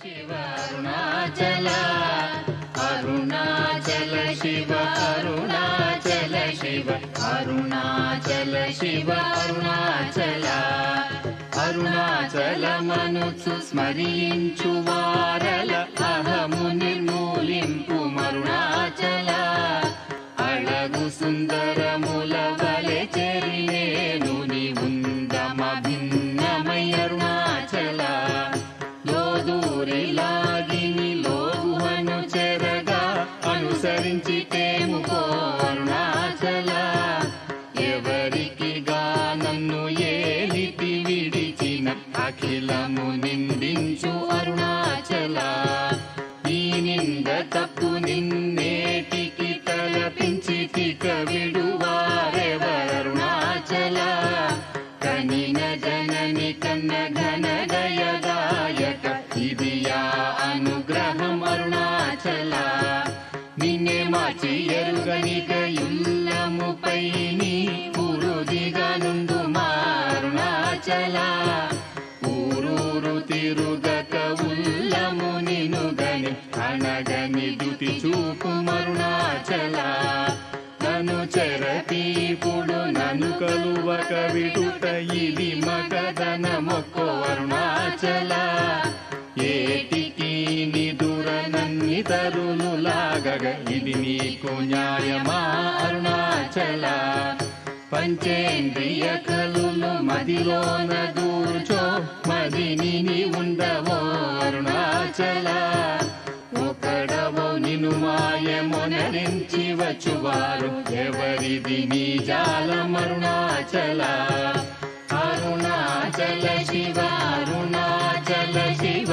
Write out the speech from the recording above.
శివ అరుణాచల అరుణాచల శివ అరుణాచల శివ అరుణాచల శివ అరుణాచల అరుణాచలమనుచు స్మరించు వారల అహము నిర్మూలింపు మరుణాచల అళగు సుందరముల వలె చెరినేను నీవుందమ భిన్నమై అరుణాచల లోదూరిలాగిని లోగుహను చెరగా అనుసరించి తేముకో అరుణాచల ఎవరికి నన్ను ఏలితి విడిచిన అఖిలము నిందించు అరుణాచల ఈ నింద తప్పు నిన్నేటికి తలపించి తిక విడువారెవరుణాచల కనిన జనని కన్న ఘన దయదాయక ఇది యా అనుగ్రహం అరుణాచల నిన్నే మార్చి ఎరుగనిక యుల్లముపై నీ పురుదిగా నుండు అరుణాచల ఊరూరు తిరుగక ఉల్లము నినుగని అనగని దుతి చూపు మరుణాచల నన్ను చెరపీపుడు నన్ను కలువక విడుట ఇది మగదన మొక్కో అరుణాచల ఏటికి నిదుర నన్ని తరులు లాగగ ఇది నీకు న్యాయమా అరుణాచల పంచేంద్రియ కలులు మదిలోన దూర్చో మదిని ఉండవో అరుణాచల ఒకడవో నిను మాయమొనరించి వచ్చువారు ఎవరిది నీ జాలం అరుణాచల అరుణాచల శివ అరుణాచల శివ